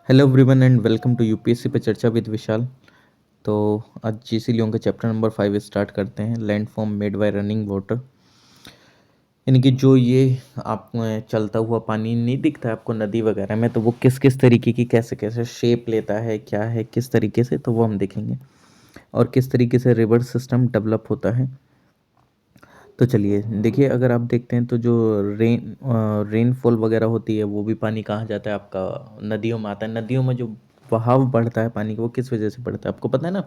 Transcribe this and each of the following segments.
Hello everyone and welcome to UPSC पे चर्चा विद विशाल। तो आज जीसी लियोन का चैप्टर नंबर 5 स्टार्ट करते हैं। Land form made by running water, यानी कि जो ये आप चलता हुआ पानी नहीं दिखता है आपको नदी वगैरह में, तो वो किस किस तरीके की कैसे कैसे शेप लेता है, क्या है किस तरीके से, तो वो हम देखेंगे। और किस तरीके से रिवर सिस्टम डेवलप होता है। तो चलिए देखिए, अगर आप देखते हैं तो जो रेनफॉल वगैरह होती है वो भी पानी कहाँ जाता है, आपका नदियों में आता है। नदियों में जो बहाव बढ़ता है पानी का वो किस वजह से बढ़ता है आपको पता है ना।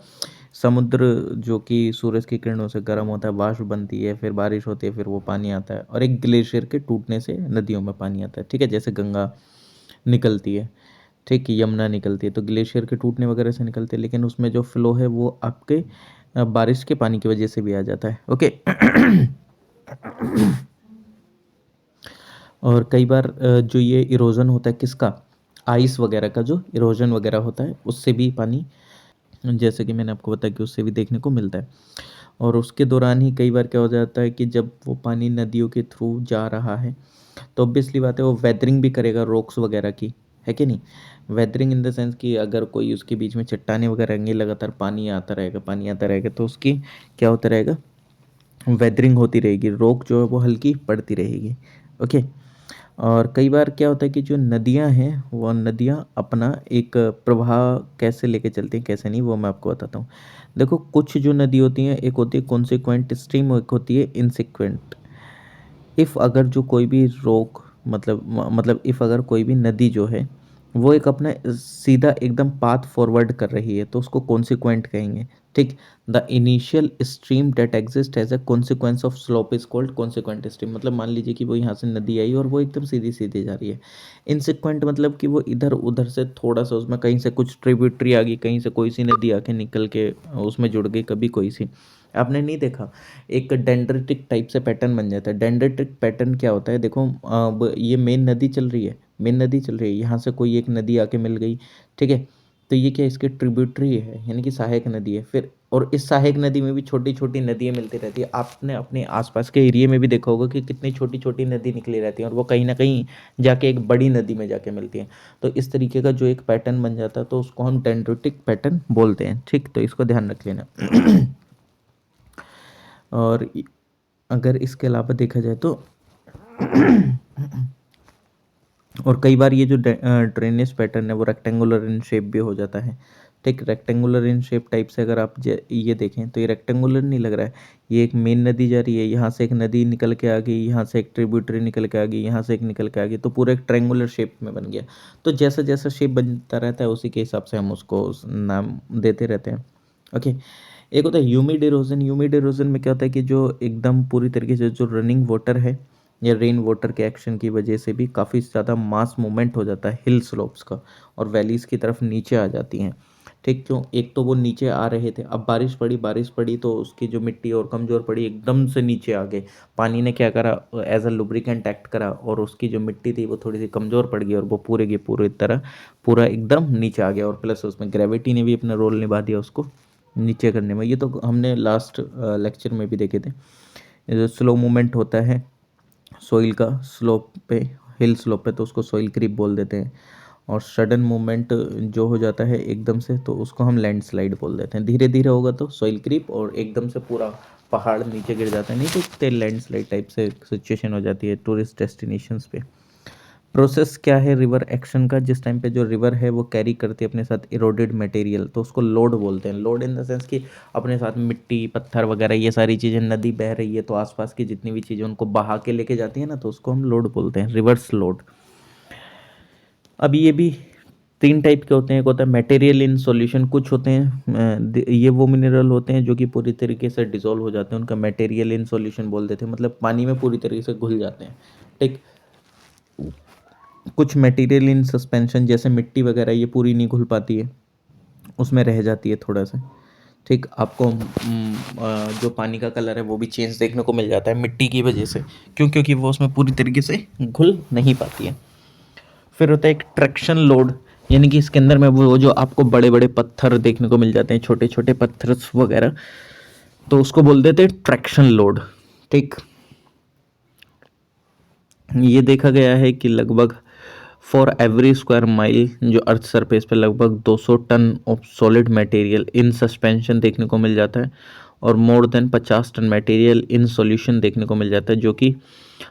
समुद्र जो कि सूरज की किरणों से गर्म होता है, वाष्प बनती है, फिर बारिश होती है, फिर वो पानी आता है, और एक ग्लेशियर के टूटने से नदियों में पानी आता है। ठीक है, जैसे गंगा निकलती है, ठीक, यमुना निकलती है, तो ग्लेशियर के टूटने वगैरह से निकलते हैं, लेकिन उसमें जो फ्लो है वो आपके बारिश के पानी की वजह से भी आ जाता है। ओके। और कई बार जो ये इरोजन होता है किसका, आइस वगैरह का जो इरोजन वगैरह होता है उससे भी पानी, जैसे कि मैंने आपको बताया कि उससे भी देखने को मिलता है। और उसके दौरान ही कई बार क्या हो जाता है कि जब वो पानी नदियों के थ्रू जा रहा है तो ऑब्वियसली बात है वो वेदरिंग भी करेगा रॉक्स वगैरह की, है कि नहीं। वेदरिंग इन द सेंस कि अगर कोई उसके बीच में चट्टाने वगैरह रहेंगी, लगातार पानी आता रहेगा पानी आता रहेगा, तो उसकी क्या होता रहेगा, वेदरिंग होती रहेगी, रॉक जो है वो हल्की पड़ती रहेगी। ओके। और कई बार क्या होता है कि जो नदियाँ हैं वो नदियाँ अपना एक प्रवाह कैसे लेके चलती हैं कैसे नहीं, वो मैं आपको बताता हूँ। देखो, कुछ जो नदी होती हैं, एक होती है कॉन्सिक्वेंट स्ट्रीम, एक होती है इनसिक्वेंट। इफ़ अगर जो कोई भी रोक मतलब इफ़ अगर कोई भी नदी जो है वो एक अपना सीधा एकदम पाथ फॉरवर्ड कर रही है तो उसको कॉन्सिक्वेंट कहेंगे। ठीक। The initial stream that exist as a consequence of slope is called consequent stream. मतलब मान लीजिए कि वो यहाँ से नदी आई और वो एकदम सीधी सीधी जा रही है। इनसिक्वेंट मतलब कि वो इधर उधर से थोड़ा सा, उसमें कहीं से कुछ ट्रिब्यूटरी आ गई, कहीं से कोई सी नदी आके निकल के उसमें जुड़ गई, कभी कोई सी। आपने नहीं देखा, एक डेंड्रिटिक टाइप से पैटर्न बन जाता है। डेंड्रिटिक पैटर्न क्या होता है, देखो अब ये मेन नदी चल रही है, मेन नदी चल रही है, यहाँ से कोई एक नदी आके मिल गई, ठीक है, तो ये क्या इसकी ट्रिब्यूटरी है, यानी कि सहायक नदी है। फिर और इस सहायक नदी में भी छोटी छोटी नदियाँ मिलती रहती है। आपने अपने आसपास के एरिया में भी देखा होगा कि कितनी छोटी छोटी नदी निकली रहती है और वो कहीं ना कहीं जाके एक बड़ी नदी में जाके मिलती है। तो इस तरीके का जो एक पैटर्न बन जाता है तो उसको हम डेंड्रिटिक पैटर्न बोलते हैं। ठीक, तो इसको ध्यान रख लेना। और अगर इसके अलावा देखा जाए तो और कई बार ये जो ड्रेनेज पैटर्न है वो रेक्टेंगुलर इन शेप भी हो जाता है। ठीक, रेक्टेंगुलर इन शेप टाइप से अगर आप ये देखें तो ये रेक्टेंगुलर नहीं लग रहा है। ये एक मेन नदी जा रही है, यहाँ से एक नदी निकल के आ गई, यहाँ से एक ट्रिब्यूटरी निकल के आ गई, यहाँ से एक निकल के आ गई, तो पूरा एक ट्रायंगुलर शेप में बन गया। तो जैसा जैसा शेप बनता रहता है उसी के हिसाब से हम उसको नाम देते रहते हैं। ओके। एक होता है ह्यूमिड इरोजन। ह्यूमिड इरोजन में क्या होता है कि जो एकदम पूरी तरीके से जो रनिंग वाटर है या रेन वाटर के एक्शन की वजह से भी काफ़ी ज़्यादा मास मूवमेंट हो जाता है हिल स्लोप्स का, और वैलीज़ की तरफ नीचे आ जाती हैं। ठीक, क्यों, एक तो वो नीचे आ रहे थे, अब बारिश पड़ी तो उसकी जो मिट्टी और कमज़ोर पड़ी, एकदम से नीचे आ गए। पानी ने क्या करा, एज अ लुब्रिकेंट एक्ट करा, और उसकी जो मिट्टी थी वो थोड़ी सी कमज़ोर पड़ गई और वो पूरे की पूरी तरह पूरा एकदम नीचे आ गया। और प्लस उसमें ग्रेविटी ने भी अपना रोल निभा दिया उसको नीचे करने में। ये तो हमने लास्ट लेक्चर में भी देखे थे। ये जो स्लो मूवमेंट होता है सोइल का स्लोप पे, हिल स्लोप पे, तो उसको सोइल क्रीप बोल देते हैं। और सडन मूवमेंट जो हो जाता है एकदम से तो उसको हम लैंडस्लाइड बोल देते हैं। धीरे धीरे होगा तो सोइल क्रीप, और एकदम से पूरा पहाड़ नीचे गिर जाता है, नहीं तो लैंडस्लाइड टाइप से सिचुएशन हो जाती है टूरिस्ट डेस्टिनेशंस पे। प्रोसेस क्या है रिवर एक्शन का, जिस टाइम पे जो रिवर है वो कैरी करती है अपने साथ इरोडेड मटेरियल, तो उसको लोड बोलते हैं। लोड इन द सेंस कि अपने साथ मिट्टी पत्थर वगैरह ये सारी चीज़ें, नदी बह रही है तो आसपास की जितनी भी चीज़ें उनको बहा के लेके जाती है ना, तो उसको हम लोड बोलते हैं, रिवर्स लोड। अब ये भी तीन टाइप के होते हैं। एक होता है मटेरियल इन सॉल्यूशन, कुछ होते हैं ये वो मिनरल होते हैं जो कि पूरी तरीके से डिसॉल्व हो जाते हैं, उनका मटेरियल इन सॉल्यूशन बोल देते हैं, मतलब पानी में पूरी तरीके से घुल जाते हैं। ठीक। कुछ मटेरियल इन सस्पेंशन, जैसे मिट्टी वगैरह ये पूरी नहीं घुल पाती है, उसमें रह जाती है थोड़ा सा। ठीक, आपको जो पानी का कलर है वो भी चेंज देखने को मिल जाता है मिट्टी की वजह से, क्यों, क्योंकि वो उसमें पूरी तरीके से घुल नहीं पाती है। फिर होता है एक ट्रैक्शन लोड, यानी कि इसके अंदर में वो जो आपको बड़े बड़े पत्थर देखने को मिल जाते हैं, छोटे छोटे पत्थर वगैरह, तो उसको बोल देते हैं ट्रैक्शन लोड। ठीक। ये देखा गया है कि लगभग फॉर एवरी स्क्वायर माइल जो अर्थ सरफेस पे लगभग 200 ton of solid material in suspension देखने को मिल जाता है और more than 50 ton material in solution देखने को मिल जाता है, जो कि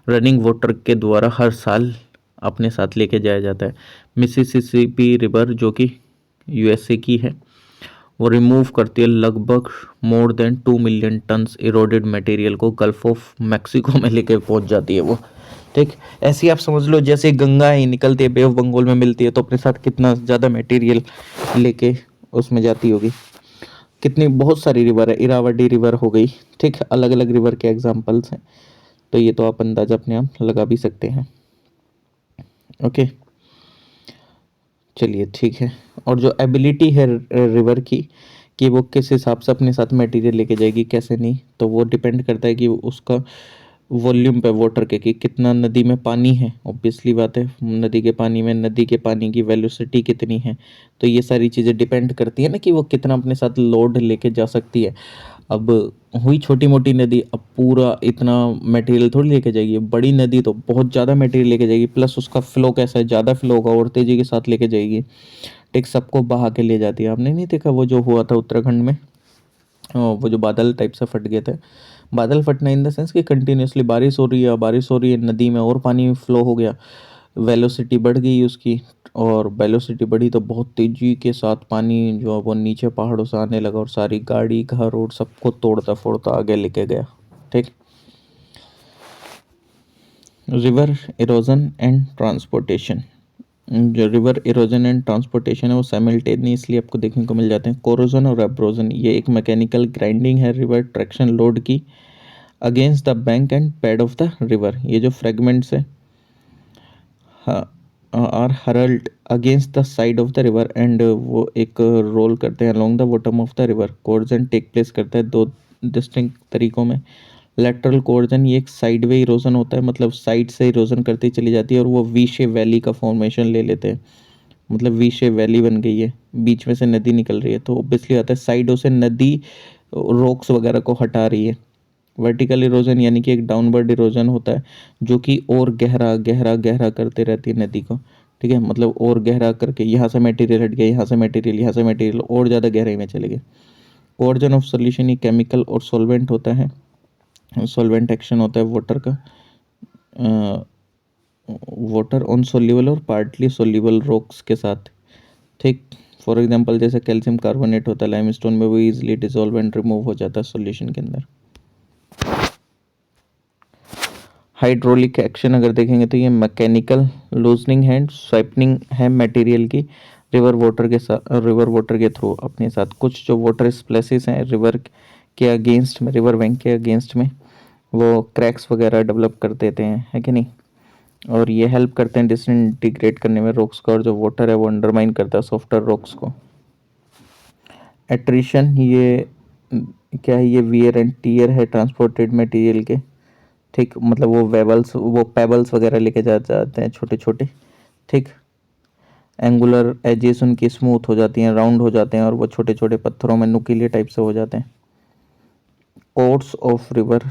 रनिंग वाटर के द्वारा हर साल अपने साथ लेके जाया जाता है। मिसिसिपी रिवर जो कि यूएसए की है, वो रिमूव करती है लगभग more than 2 million turns eroded material को गल्फ ऑफ मैक्सिको में लेके पहुंच जाती है वो। ठीक, ऐसे ही आप समझ लो जैसे गंगा ही निकलती है, बे ऑफ बंगाल में मिलती है, तो अपने साथ कितना ज़्यादा मटेरियल लेके उसमें जाती होगी। कितनी बहुत सारी रिवर है, इरावदी रिवर हो गई। ठीक, अलग अलग रिवर के एग्जाम्पल्स हैं, तो ये तो आप अंदाजा अपने आप लगा भी सकते हैं। ओके, चलिए ठीक है। और जो एबिलिटी है रिवर की कि वो किस हिसाब से अपने साथ मटेरियल लेके जाएगी, कैसे नहीं, तो वो डिपेंड करता है कि उसका वॉल्यूम पे वाटर के कि कितना नदी में पानी है। ऑब्वियसली बात है, नदी के पानी की वेलोसिटी कितनी है, तो ये सारी चीज़ें डिपेंड करती है ना कि वो कितना अपने साथ लोड लेके जा सकती है। अब हुई छोटी मोटी नदी, अब पूरा इतना मटेरियल थोड़ी लेके जाएगी। बड़ी नदी तो बहुत ज़्यादा मटेरियल लेके जाएगी, प्लस उसका फ्लो कैसा है, ज़्यादा फ्लो होगा और तेज़ी के साथ लेके जाएगी। ठीक, सबको बहा के ले जाती है। आपने नहीं देखा वो जो हुआ था उत्तराखंड में, वो जो बादल टाइप से फट गए थे। बादल फटना इन द सेंस कि कंटिन्यूसली बारिश हो रही है, नदी में और पानी फ्लो हो गया, वेलोसिटी बढ़ गई उसकी, और वेलोसिटी बढ़ी तो बहुत तेजी के साथ पानी जो है वो नीचे पहाड़ों से आने लगा और सारी गाड़ी घर रोड सबको तोड़ता फोड़ता आगे लेके गया। ठीक, रिवर इरोजन एंड ट्रांसपोर्टेशन। जो रिवर इरोजन एंड ट्रांसपोर्टेशन है वो साइमल्टेनियसली आपको देखने को मिल जाते हैं। कोरोजन और एब्रोजन, ये एक मैकेनिकल ग्राइंडिंग है रिवर ट्रैक्शन लोड की against the bank and bed of the river. ये जो फ्रेगमेंट्स है are hurled against the side of the river and वो एक रोल करते हैं along the bottom of the river. Corrosion take place करता है दो डिस्टिंक्ट तरीकों में। लेटरल कोर्जन, ये एक साइड वे इरोजन होता है, मतलब साइड से इरोजन करती चली जाती है और वो वी शेप वैली का फॉर्मेशन ले लेते हैं। मतलब वी शेप वैली बन गई है, बीच में से नदी निकल रही है, तो ऑब्वियसली आता है साइडों से नदी रॉक्स वगैरह को हटा रही है। वर्टिकल इरोजन यानी कि एक डाउनवर्ड इरोजन होता है जो कि और गहरा गहरा गहरा करते रहती है नदी को। ठीक है, मतलब और गहरा करके यहाँ से मटेरियल हट गया, यहाँ से मटेरियल और ज़्यादा गहराई में चले गए। कोर्जन ऑफ सोल्यूशन, ये केमिकल और सॉल्वेंट होता है, सॉल्वेंट एक्शन होता है वाटर का, वाटर ऑन सोल्यूबल और पार्टली सोल्यूबल रॉक्स के साथ। ठीक, फॉर एग्जांपल जैसे कैल्शियम कार्बोनेट होता है लाइमस्टोन में, वो इजीली डिसॉल्व एंड रिमूव हो जाता है सॉल्यूशन के अंदर। हाइड्रोलिक एक्शन अगर देखेंगे तो ये मैकेनिकल लूजनिंग हैंड स्वाइपनिंग है मटेरियल की रिवर वाटर के थ्रू अपने साथ। कुछ जो वाटर स्प्लैशेस हैं रिवर के अगेंस्ट में, रिवर बैंक के अगेंस्ट में, वो क्रैक्स वगैरह डेवलप कर देते हैं, है कि नहीं, और ये हेल्प करते हैं डिसइंटीग्रेट करने में रॉक्स को, और जो वाटर है वो अंडरमाइन करता है सॉफ्टर रॉक्स को। एट्रिशन, ये क्या है, ये वियर एंड टीयर है ट्रांसपोर्टेड मटेरियल के। ठीक, मतलब वो पेबल्स वगैरह लेके जाते हैं छोटे छोटे। ठीक, एंगुलर एजेस उनकी स्मूथ हो जाती हैं, राउंड हो जाते हैं, और वो छोटे छोटे पत्थरों में नुकीले टाइप से हो जाते हैं। कोर्स ऑफ रिवर,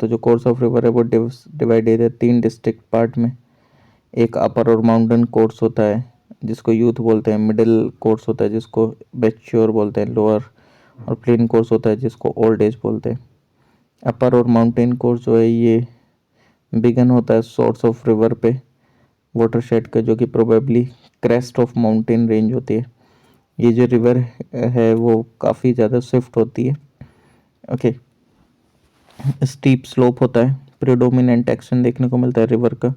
तो जो कोर्स ऑफ रिवर है वो डिवाइडेड है 3 डिस्ट्रिक्ट पार्ट में। एक अपर और माउंटेन कोर्स होता है जिसको यूथ बोलते हैं, मिडिल कोर्स होता है जिसको मैच्योर बोलते हैं, लोअर, और प्लेन कोर्स होता है जिसको ओल्ड एज बोलते हैं। अपर और माउंटेन कोर्स जो है ये बिगन होता है सोर्स ऑफ रिवर पे वाटरशेड का, जो कि probably crest of mountain range होती है। ये जो रिवर है वो काफ़ी ज़्यादा स्विफ्ट होती है। ओके, स्टीप स्लोप होता है, प्रीडोमिनेंट एक्शन देखने को मिलता है रिवर का।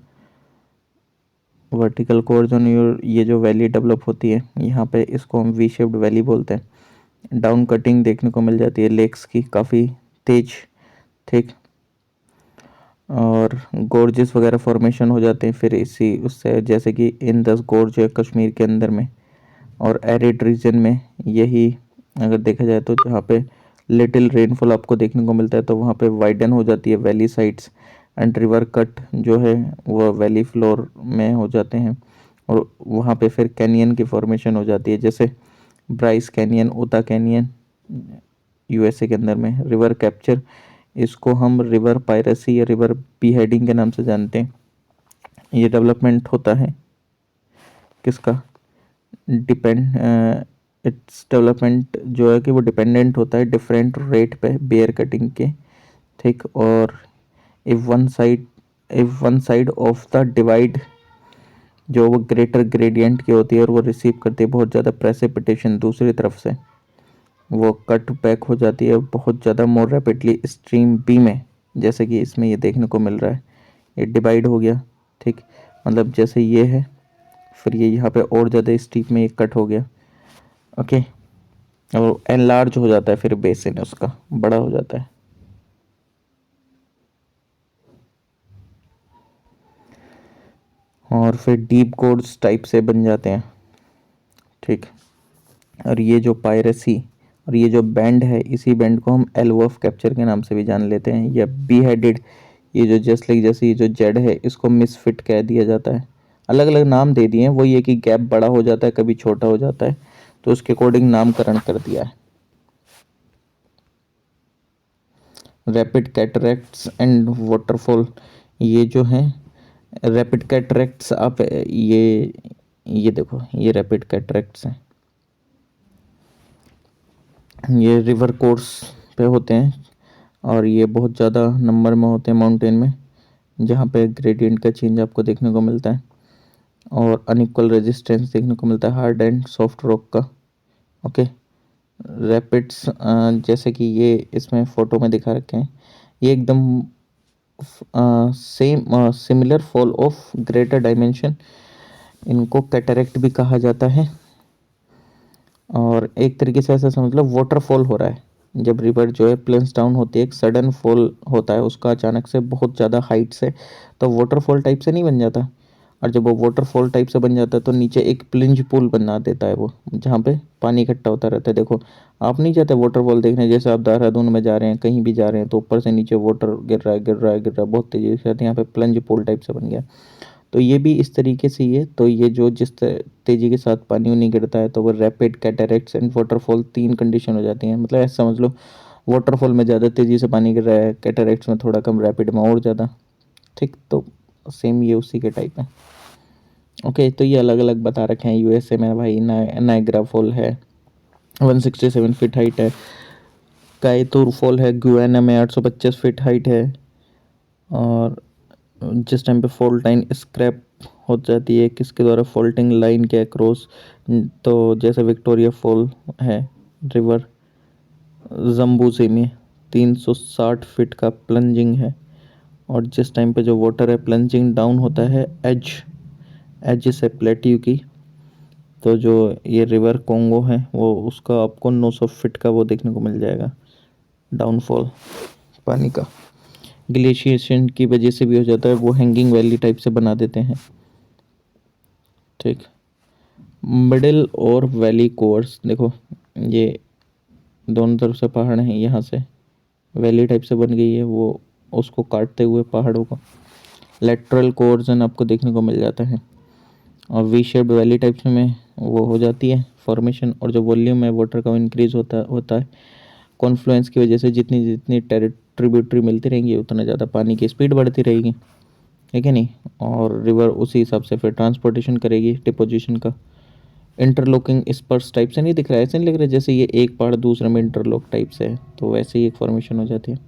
वर्टिकल कोर्जन, ये जो वैली डेवलप होती है यहाँ पे, इसको हम वी शेप्ड वैली बोलते हैं। डाउन कटिंग देखने को मिल जाती है लेक्स की काफ़ी तेज। ठीक, और गोर्जेस वगैरह फॉर्मेशन हो जाते हैं फिर इसी उससे, जैसे कि इंदस गोर्ज है कश्मीर के अंदर में, और एरिड रीजन में यही अगर देखा जाए तो जहाँ पे लिटिल रेनफॉल आपको देखने को मिलता है तो वहाँ पे वाइडन हो जाती है valley sides, and river cut जो है वो वैली फ्लोर में हो जाते हैं, और वहाँ पे फिर कैनियन की फॉर्मेशन हो जाती है, जैसे ब्राइस कैनियन, उता कैनियन यूएसए के अंदर में। रिवर कैप्चर, इसको हम रिवर पायरेसी या रिवर बीहेडिंग के नाम से जानते हैं। ये डेवलपमेंट होता है किसका डिपेंड इट्स डेवलपमेंट जो है कि वो डिपेंडेंट होता है डिफरेंट रेट पे बेयर कटिंग के, ठीक। और if one side of the divide जो वो ग्रेटर ग्रेडियंट की होती है और वो रिसीव करती है बहुत ज़्यादा प्रेसिपिटेशन दूसरी तरफ से, वो कट बैक हो जाती है बहुत ज़्यादा मोर रैपिडली स्ट्रीम बी में, जैसे कि इसमें ये देखने को मिल रहा है। ये डिवाइड हो गया, ठीक। मतलब जैसे ये है, फिर ये यहाँ पे और ज़्यादा स्टीप में ये कट हो गया, ओके। और एनलार्ज हो जाता है, फिर बेसिन उसका बड़ा हो जाता है। और फिर डीप कोर्स टाइप से बन जाते हैं, ठीक। और ये जो पायरेसी और ये जो बैंड है, इसी बैंड को हम एलवोफ कैप्चर के नाम से भी जान लेते हैं, या बी हेडेड, ये जो जस्ट लाइक जैसे ये जो जेड है इसको मिसफिट कह दिया जाता है। अलग अलग नाम दे दिए हैं, वो ये कि गैप बड़ा हो जाता है कभी छोटा हो जाता है, तो उसके अकॉर्डिंग नामकरण कर दिया है। रैपिड कैटरैक्ट्स एंड वाटरफॉल, ये जो हैं रैपिड कैटरैक्ट्स, आप ये देखो, ये रैपिड कैटरैक्ट्स हैं, ये रिवर कोर्स पे होते हैं और ये बहुत ज़्यादा नंबर में होते हैं माउंटेन में, जहाँ पे ग्रेडियंट का चेंज आपको देखने को मिलता है और अनइक्वल रेजिस्टेंस देखने को मिलता है हार्ड एंड सॉफ्ट रॉक का, ओके। रैपिड्स जैसे कि ये इसमें फ़ोटो में दिखा रखे हैं, ये एकदम similar fall of greater dimension, इनको कैटरेक्ट भी कहा जाता है। और एक तरीके से ऐसा समझ लो वाटरफॉल हो रहा है, जब रिवर जो है प्लेन्स डाउन होती है, एक सडन फॉल होता है उसका अचानक से बहुत ज़्यादा हाइट से, तो वाटरफॉल टाइप से नहीं बन जाता। और जब वो वाटरफॉल टाइप से बन जाता है तो नीचे एक प्लिंज पूल बना देता है वो, जहाँ पे पानी इकट्ठा होता रहता है। देखो, आप नहीं जाते वाटरफॉल देखने, जैसे आप देहरादून में जा रहे हैं, कहीं भी जा रहे हैं, तो ऊपर से नीचे वाटर गिर रहा है गिर रहा है गिर रहा है बहुत तेज़ी से, यहाँ पे प्लंज पूल टाइप से बन गया। तो ये भी इस तरीके से ही है। तो ये जो जिस तेज़ी के साथ पानी उनी गिरता है, तो वो रैपिड, कैटरेक्ट्स एंड वाटरफॉल, तीन कंडीशन हो जाती हैं। मतलब ऐसा समझ लो, वाटरफॉल में ज़्यादा तेज़ी से पानी गिर रहा है, कैटरेक्ट्स में थोड़ा कम, रैपिड में और ज़्यादा, ठीक। तो सेम ये उसी के टाइप है, ओके। तो ये अलग अलग बता रखे हैं। यूएसए में भाई नायग्रा फॉल है, 167 फीट हाइट है। कायतूर फॉल है गुयाना में, 825 फीट हाइट है। और जिस टाइम पे फॉल्ट लाइन स्क्रैप हो जाती है, किसके द्वारा, फॉल्टिंग लाइन के अक्रॉस, तो जैसे विक्टोरिया फॉल है रिवर जम्बूजी में, 360 फीट का प्लंजिंग है। और जिस टाइम पे जो वाटर है प्लंजिंग डाउन होता है एज से प्लेट्यू की, तो जो ये रिवर कोंगो है वो, उसका आपको 900 फीट का वो देखने को मिल जाएगा डाउनफॉल पानी का। ग्लेशिएशन की वजह से भी हो जाता है, वो हैंगिंग वैली टाइप से बना देते हैं, ठीक। मिडिल और वैली कोर्स देखो, ये दोनों तरफ से पहाड़ हैं, यहाँ से वैली टाइप से बन गई है वो, उसको काटते हुए पहाड़ों को लेटरल कोर्जन आपको देखने को मिल जाता है। और वी शेप्ड वैली टाइप्स में वो हो जाती है फॉर्मेशन। और जो वॉल्यूम है वाटर का वो इंक्रीज होता है कॉन्फ्लुएंस की वजह से। जितनी जितनी ट्रिब्यूटरी मिलती रहेंगी उतना ज़्यादा पानी की स्पीड बढ़ती रहेगी, ठीक है नहीं। और रिवर उसी हिसाब से फिर ट्रांसपोर्टेशन करेगी डिपोजिशन का। इंटरलॉकिंग स्पर्स टाइप से नहीं दिख रहा है, ऐसे नहीं लग रहा है जैसे ये एक पहाड़ दूसरे में इंटरलॉक टाइप से है, तो वैसे ही एक फॉर्मेशन हो जाती है।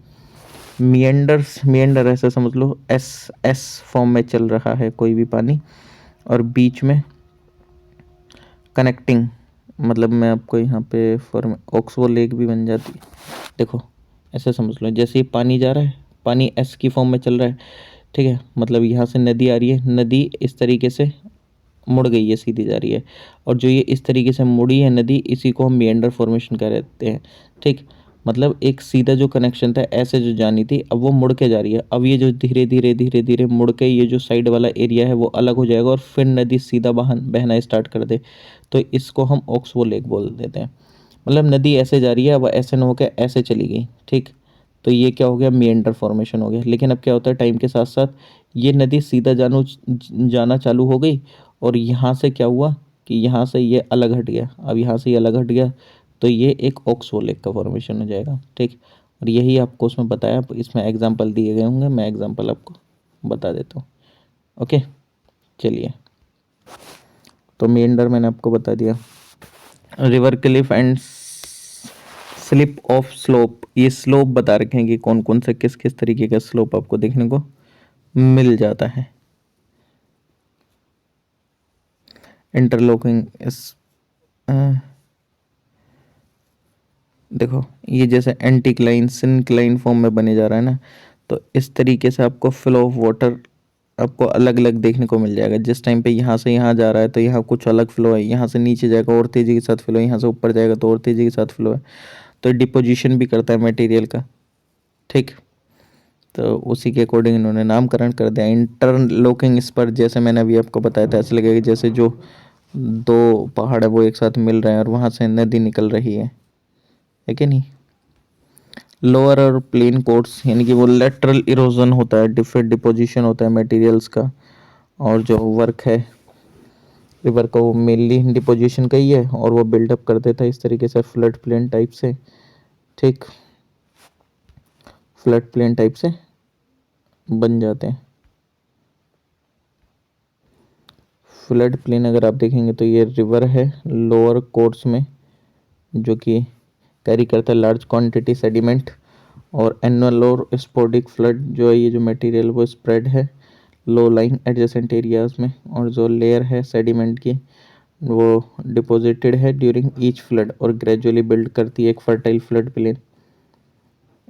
मियंडर ऐसा समझ लो, एस एस फॉर्म में चल रहा है कोई भी पानी, और बीच में कनेक्टिंग, मतलब मैं आपको यहाँ पे फॉर्म ऑक्सबो लेक भी बन जाती है। देखो, ऐसे समझ लो जैसे ही पानी जा रहा है, पानी एस की फॉर्म में चल रहा है, ठीक है। मतलब यहाँ से नदी आ रही है, नदी इस तरीके से मुड़ गई है, सीधी जा रही है, और जो ये इस तरीके से मुड़ी है नदी, इसी को हम मियंडर फॉर्मेशन कहते हैं, ठीक। मतलब एक सीधा जो कनेक्शन था ऐसे जो जानी थी, अब वो मुड़ के जा रही है। अब ये जो धीरे धीरे धीरे धीरे मुड़ के ये जो साइड वाला एरिया है वो अलग हो जाएगा और फिर नदी सीधा बहना स्टार्ट कर दे, तो इसको हम ऑक्सबो लेक बोल देते हैं। मतलब नदी ऐसे जा रही है, अब ऐसे न होकर ऐसे चली गई, ठीक। तो ये क्या हो गया, मियंडर फॉर्मेशन हो गया। लेकिन अब क्या होता है, टाइम के साथ साथ ये नदी सीधा जाना चालू हो गई, और यहाँ से क्या हुआ कि यहाँ से ये अलग हट गया। अब यहाँ से ये अलग हट गया, तो ये एक ऑक्सबो लेक का फॉर्मेशन हो जाएगा, ठीक। और यही आपको उसमें बताया, इसमें एग्जाम्पल दिए गए होंगे, मैं एग्जाम्पल आपको बता देता हूँ, ओके। चलिए, तो मेंढर मैंने आपको बता दिया। River Cliff and slip of slope, ये स्लोप बता रखे हैं कि कौन कौन से किस किस तरीके का स्लोप आपको देखने को मिल जाता है। इंटरलॉकिंग इस देखो ये जैसे एंटीक्लाइन सिनक्लाइन फॉर्म में बने जा रहा है ना, तो इस तरीके से आपको फ्लो ऑफ वाटर आपको अलग अलग देखने को मिल जाएगा। जिस टाइम पे यहाँ से यहाँ जा रहा है तो यहाँ कुछ अलग फ्लो है, यहाँ से नीचे जाएगा और तेजी के साथ फ्लो है, यहाँ से ऊपर जाएगा तो और तेजी के साथ फ्लो है। तो डिपोजिशन भी करता है मटेरियल का, ठीक। तो उसी के अकॉर्डिंग इन्होंने नामकरण कर दिया। इंटरलॉकिंग स्पर, जैसे मैंने अभी आपको बताया था, ऐसे लगेगा जैसे जो दो पहाड़ है वो एक साथ मिल रहे हैं और वहाँ से नदी निकल रही है कि नहीं। लोअर और प्लेन कोर्स यानी कि वो लेटरल इरोजन होता है, डिफरेंट डिपोजिशन होता है मटेरियल्स का। और जो वर्क है रिवर का वो मेनली डिपोजिशन का ही है और वो बिल्डअप कर देता है इस तरीके से फ्लड प्लेन टाइप से, ठीक। फ्लड प्लेन टाइप से बन जाते हैं। फ्लड प्लेन अगर आप देखेंगे तो ये रिवर है लोअर कोर्स में, जो कि कैरी करता है लार्ज क्वांटिटी सेडिमेंट। और एनुअल और स्पोडिक फ्लड जो है, ये जो मटेरियल वो स्प्रेड है लो लाइंग एडजेसेंट एरियाज में, और जो लेयर है सेडिमेंट की वो डिपॉजिटेड है ड्यूरिंग ईच फ्लड और ग्रेजुअली बिल्ड करती है एक फर्टाइल फ्लड प्लेन।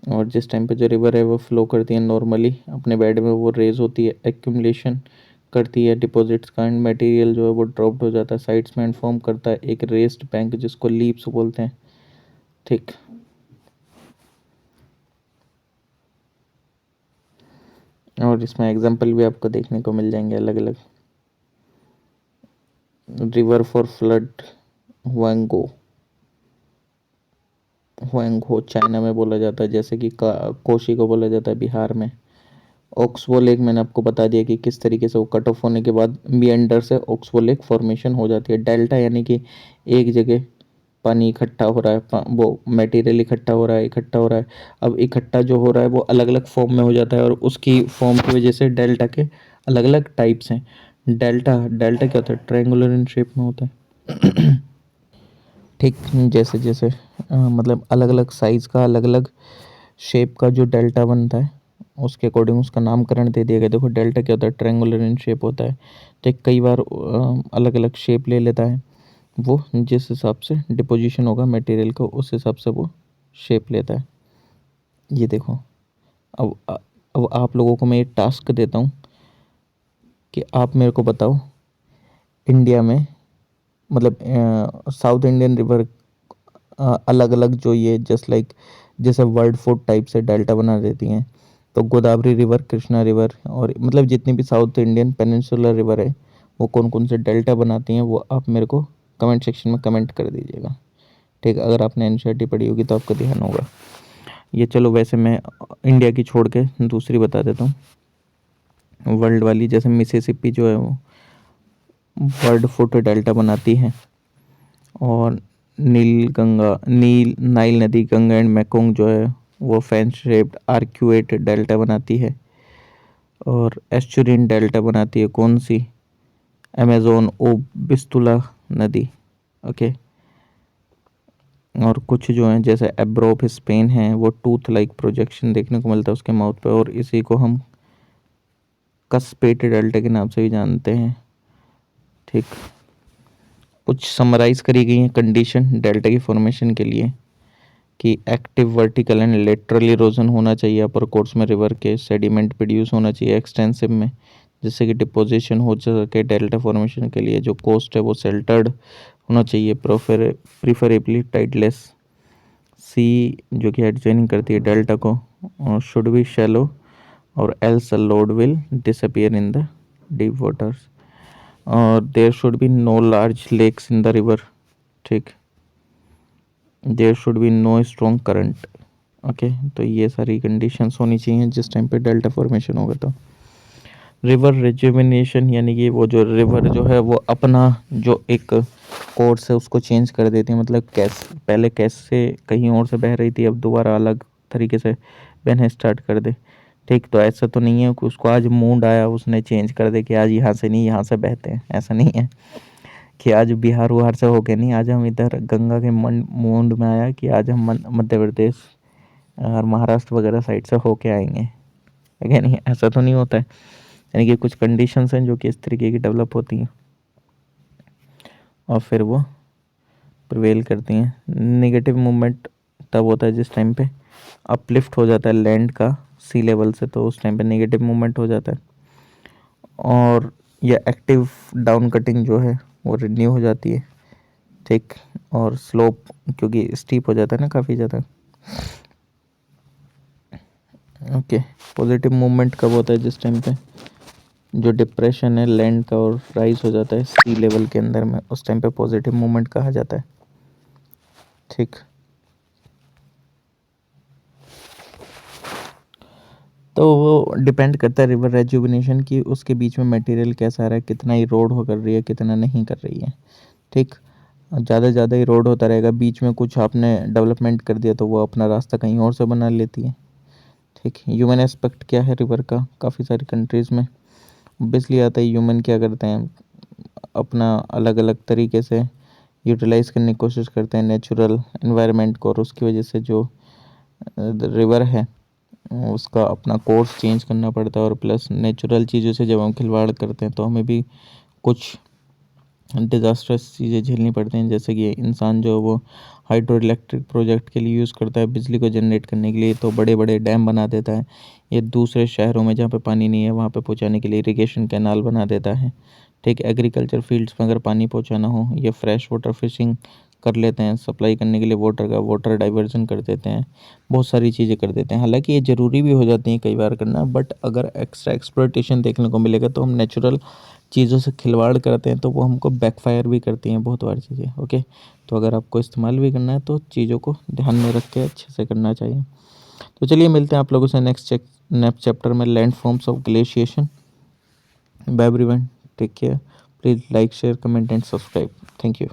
और जिस टाइम पे जो रिवर है वो फ्लो करती है नॉर्मली अपने बेड में, वो रेज होती है, एक्यूमुलेशन करती है डिपॉजिट्स का, एंड मटेरियल जो है वो ड्रॉप्ड हो जाता है साइड्स में एंड फॉर्म करता है एक रेस्ड बैंक जिसको लीप्स बोलते हैं, ठीक। और इसमें एग्जांपल भी आपको देखने को मिल जाएंगे अलग अलग। रिवर फॉर फ्लड हुआंगो, हुआंगो चाइना में बोला जाता है, जैसे कि कोशी को बोला जाता है बिहार में। ऑक्सबो लेक मैंने आपको बता दिया कि किस तरीके से वो कट ऑफ होने के बाद मिएंडर से ऑक्सबो लेक फॉर्मेशन हो जाती है। डेल्टा यानी कि एक जगह पानी इकट्ठा हो रहा है, वो मटेरियल इकट्ठा हो रहा है, इकट्ठा हो रहा है। अब इकट्ठा जो हो रहा है वो अलग अलग फॉर्म में हो जाता है और उसकी फॉर्म की वजह से डेल्टा के अलग अलग टाइप्स हैं। डेल्टा डेल्टा क्या होता है, ट्रायंगुलर इन शेप में होता है, ठीक। जैसे जैसे मतलब अलग अलग साइज़ का अलग अलग शेप का जो डेल्टा बनता है उसके अकॉर्डिंग उसका नामकरण दे दिया गया। देखो डेल्टा क्या होता है, ट्रायंगुलर इन शेप होता है, तो कई बार अलग अलग शेप ले लेता है वो, जिस हिसाब से डिपोजिशन होगा मटेरियल को उस हिसाब से वो शेप लेता है। ये देखो, अब अब आप लोगों को मैं एक टास्क देता हूँ कि आप मेरे को बताओ इंडिया में मतलब साउथ इंडियन रिवर अलग अलग जो ये जस्ट लाइक जैसे वर्ल्ड फूड टाइप से डेल्टा बना देती हैं। तो गोदावरी रिवर, कृष्णा रिवर और मतलब जितनी भी साउथ इंडियन पेनिनसुलर रिवर है वो कौन कौन से डेल्टा बनाती हैं, वो आप मेरे को कमेंट सेक्शन में कमेंट कर दीजिएगा, ठीक। अगर आपने एनसीईआरटी पढ़ी होगी तो आपको ध्यान होगा ये। चलो वैसे मैं इंडिया की छोड़ के दूसरी बता देता हूँ वर्ल्ड वाली। जैसे मिसिसिपी जो है वो वर्ल्ड फुट डेल्टा बनाती है, और नील नाइल नदी, गंगा एंड मैकोंग जो है वो फैन शेप्ड आर्क्यूएट डेल्टा बनाती है। और एस्चुरिन डेल्टा बनाती है कौन सी, अमेजोन ओ बिस्तुला नदी, ओके। और कुछ जो हैं जैसे एब्रो ऑफ स्पेन है वो टूथ लाइक प्रोजेक्शन देखने को मिलता है उसके माउथ पे, और इसी को हम कसपेट डेल्टा के नाम से भी जानते हैं, ठीक। कुछ समराइज करी गई हैं कंडीशन डेल्टा की फॉर्मेशन के लिए कि active vertical and lateral erosion होना चाहिए अपर कोर्स में रिवर के, सेडिमेंट प्रोड्यूस होना चाहिए एक्सटेंसिव में जिससे कि डिपोजिशन हो सके डेल्टा फॉर्मेशन के लिए। जो कोस्ट है वो शेल्टर्ड होना चाहिए, प्रीफरेबली टाइडलेस सी जो कि एडजॉइनिंग करती है डेल्टा को, और शुड बी शैलो और else load will disappear in the deep waters, और there should be no large lakes in the river, ठीक। There should be no strong current, okay. तो ये सारी कंडीशंस होनी चाहिए जिस टाइम पे डेल्टा फॉर्मेशन होगा। तो रिवर रिजुविनेशन यानी कि वो जो रिवर जो है वो अपना जो एक कोर्स है उसको चेंज कर देती है, मतलब कैसे पहले कैसे कहीं और से बह रही थी अब दोबारा अलग तरीके से बहना स्टार्ट कर दे, ठीक। तो ऐसा तो नहीं है कि उसको आज मूड आया उसने चेंज कर दे कि आज यहाँ से नहीं यहाँ से बहते हैं, ऐसा नहीं है कि आज बिहार वहार से होके नहीं, आज हम इधर गंगा के मूंड में आया कि आज हम मध्य प्रदेश और महाराष्ट्र वगैरह साइड से होके आएंगे, है नहीं? ऐसा तो नहीं होता है। यानी कि कुछ कंडीशंस हैं जो कि इस तरीके की डेवलप होती हैं और फिर वो प्रिवेल करती हैं। नेगेटिव मूवमेंट तब होता है जिस टाइम पे अपलिफ्ट हो जाता है लैंड का सी लेवल से, तो उस टाइम पे नेगेटिव मूवमेंट हो जाता है। और ये एक्टिव डाउन कटिंग जो है वो रिन्यू हो जाती है, ठीक। और स्लोप क्योंकि स्टीप हो जाता है ना काफ़ी ज़्यादा। ओके, पॉजिटिव मूवमेंट कब होता है? जिस टाइम पे जो डिप्रेशन है लैंड का और राइज हो जाता है सी लेवल के अंदर में, उस टाइम पे पॉजिटिव मूवमेंट कहा जाता है, ठीक। तो वो डिपेंड करता है रिवर रेजुविनेशन की, उसके बीच में मटेरियल कैसा आ रहा है, कितना इरोड हो कर रही है, कितना नहीं कर रही है, ठीक। ज़्यादा से ज़्यादा इरोड होता रहेगा, बीच में कुछ आपने डेवलपमेंट कर दिया तो वो अपना रास्ता कहीं और से बना लेती है, ठीक। ह्यूमन एस्पेक्ट क्या है रिवर का? काफ़ी सारी कंट्रीज़ में ऑब्वियसली आता है। ह्यूमन क्या करते हैं, अपना अलग अलग तरीके से यूटिलाइज़ करने की कोशिश करते हैं नेचुरल एनवायरनमेंट को, और उसकी वजह से जो रिवर है उसका अपना कोर्स चेंज करना पड़ता है। और प्लस नेचुरल चीज़ों से जब हम खिलवाड़ करते हैं तो हमें भी कुछ डिज़ास्ट्रस चीज़ें झेलनी पड़ती हैं, जैसे कि इंसान जो वो हाइड्रो इलेक्ट्रिक प्रोजेक्ट के लिए यूज़ करता है बिजली को जनरेट करने के लिए, तो बड़े बड़े डैम बना देता है। ये दूसरे शहरों में जहाँ पे पानी नहीं है वहाँ पे पहुँचाने के लिए इरिगेशन कैनाल बना देता है, ठीक। एग्रीकल्चर फील्ड्स में अगर पानी पहुँचाना हो, ये फ्रेश वाटर फिशिंग कर लेते हैं, सप्लाई करने के लिए वाटर डाइवर्जन कर देते हैं, बहुत सारी चीज़ें कर देते हैं। हालांकि ये ज़रूरी भी हो जाती हैं कई बार करना, बट अगर एक्स्ट्रा एक्सप्लॉयटेशन देखने को मिलेगा तो हम नेचुरल चीज़ों से खिलवाड़ करते हैं तो वो हमको बैकफायर भी करती हैं बहुत बार चीज़ें, ओके। तो अगर आपको इस्तेमाल भी करना है तो चीज़ों को ध्यान में रख के अच्छे से करना चाहिए। तो चलिए मिलते हैं आप लोगों से नेक्स्ट चैप्टर में, land forms of glaciation. Bye everyone, take care, please like share comment and subscribe, thank you.